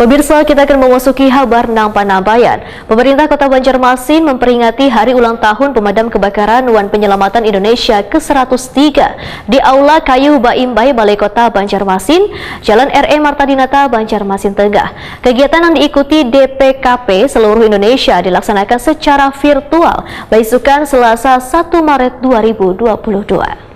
Pemirsa, kita akan memasuki kabar Nampan-Nabayan. Pemerintah Kota Banjarmasin memperingati Hari Ulang Tahun Pemadam Kebakaran Wan Penyelamatan Indonesia ke-103 di Aula Kayu Baimbai Balai Kota Banjarmasin, Jalan R.E. Marta Dinata, Banjarmasin Tengah. Kegiatan yang diikuti DPKP seluruh Indonesia dilaksanakan secara virtual, beisukan Selasa 1 Maret 2022.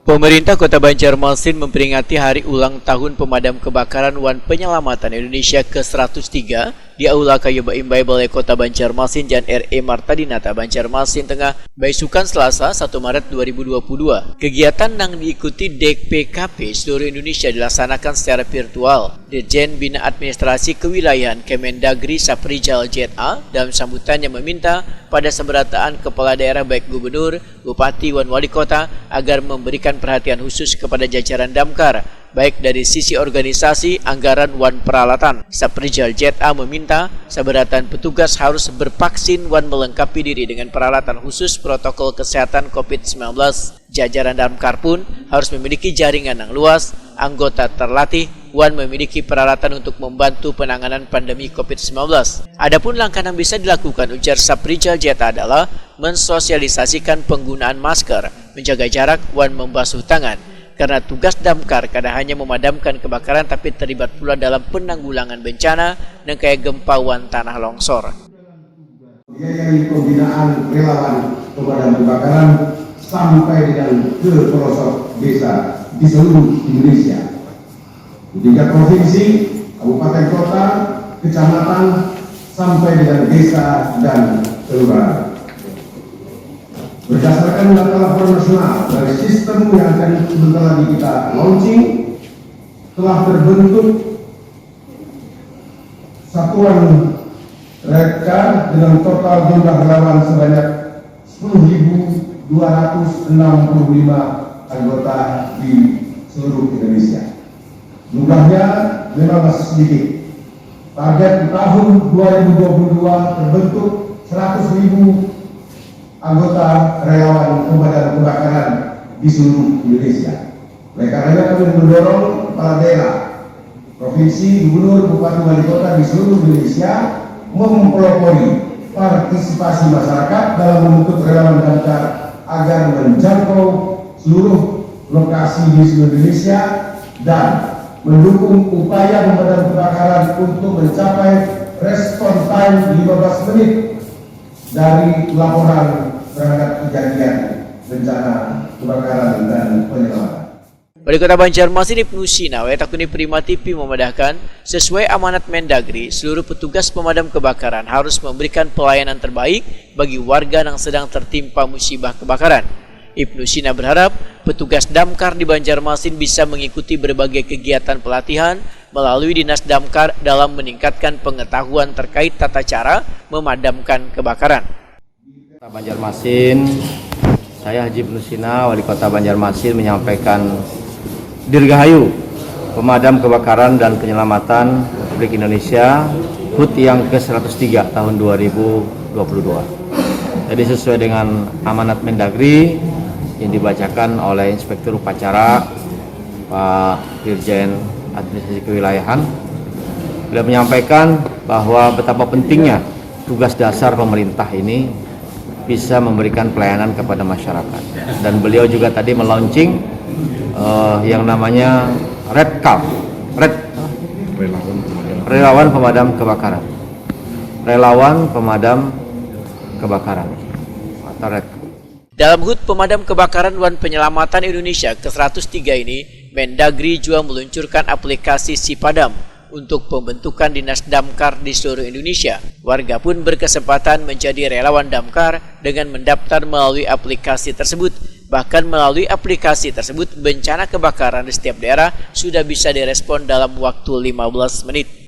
Pemerintah Kota Banjarmasin memperingati Hari Ulang Tahun Pemadam Kebakaran Wan Penyelamatan Indonesia ke-103 di Aula Kayu Baimbai Balai Kota Banjarmasin, Jalan R.E. Marta Dinata, Banjarmasin Tengah, beisukan Selasa 1 Maret 2022. Kegiatan yang diikuti DPKP seluruh Indonesia dilaksanakan secara virtual. Dirjen Bina Administrasi Kewilayahan Kemendagri Saprijal ZA dalam sambutannya meminta pada seberataan kepala daerah baik gubernur, bupati, dan wali kota agar memberikan perhatian khusus kepada jajaran damkar, baik dari sisi organisasi, anggaran, dan peralatan. Saprijal ZA meminta seberatan petugas harus bervaksin dan melengkapi diri dengan peralatan khusus protokol kesehatan COVID-19. Jajaran damkar pun harus memiliki jaringan yang luas, anggota terlatih, dan memiliki peralatan untuk membantu penanganan pandemi COVID-19. Adapun langkah yang bisa dilakukan, ujar Saprijal ZA, adalah mensosialisasikan penggunaan masker, menjaga jarak, dan membasuh tangan. Karena tugas damkar kadang hanya memadamkan kebakaran, tapi terlibat pula dalam penanggulangan bencana dan kayak gempa dan tanah longsor. Biayai pembinaan relawan pemadam kebakaran sampai dengan ke pelosok desa di seluruh Indonesia. Di tingkat provinsi, kabupaten kota, kecamatan, sampai dengan desa dan kelurahan. Berdasarkan data laporan nasional dari sistem yang akan sebentar lagi kita launching, telah terbentuk satuan reka dengan total jumlah relawan sebanyak 10.265 anggota di seluruh Indonesia. Jumlahnya memang masih sedikit. Target tahun 2022 terbentuk 100.000 anggota relawan pemadam kebakaran di seluruh Indonesia. Oleh karenanya kami mendorong kepala daerah, provinsi, gubernur, bupati, wali kota di seluruh Indonesia mempelopori partisipasi masyarakat dalam membentuk relawan damkar agar menjangkau seluruh lokasi di seluruh Indonesia dan mendukung upaya pemadam kebakaran untuk mencapai respon time 15 menit dari laporan terhadap kejadian bencana kebakaran dan penyelamatan. Wali Kota Banjarmasin Ibnu Sina Takuni Prima TV memadahkan, sesuai amanat Mendagri, seluruh petugas pemadam kebakaran harus memberikan pelayanan terbaik bagi warga yang sedang tertimpa musibah kebakaran. Ibnu Sina berharap petugas damkar di Banjarmasin bisa mengikuti berbagai kegiatan pelatihan melalui Dinas Damkar dalam meningkatkan pengetahuan terkait tata cara memadamkan kebakaran. Banjarmasin, saya Haji Ibnu Sina, Wali Kota Banjarmasin menyampaikan Dirgahayu Pemadam Kebakaran dan Penyelamatan Republik Indonesia HUT yang ke-103 tahun 2022. Jadi sesuai dengan amanat Mendagri yang dibacakan oleh Inspektur Upacara Pak Dirjen Administrasi Kewilayahan, beliau menyampaikan bahwa betapa pentingnya tugas dasar pemerintah ini bisa memberikan pelayanan kepada masyarakat. Dan beliau juga tadi melaunching yang namanya Relawan Pemadam Kebakaran. Relawan Pemadam Kebakaran atau REDCAP. Dalam HUT Pemadam Kebakaran Wan Penyelamatan Indonesia ke-103 ini, Mendagri juga meluncurkan aplikasi Sipadam untuk pembentukan Dinas Damkar di seluruh Indonesia. Warga pun berkesempatan menjadi relawan damkar dengan mendaftar melalui aplikasi tersebut. Bahkan melalui aplikasi tersebut, bencana kebakaran di setiap daerah sudah bisa direspon dalam waktu 15 menit.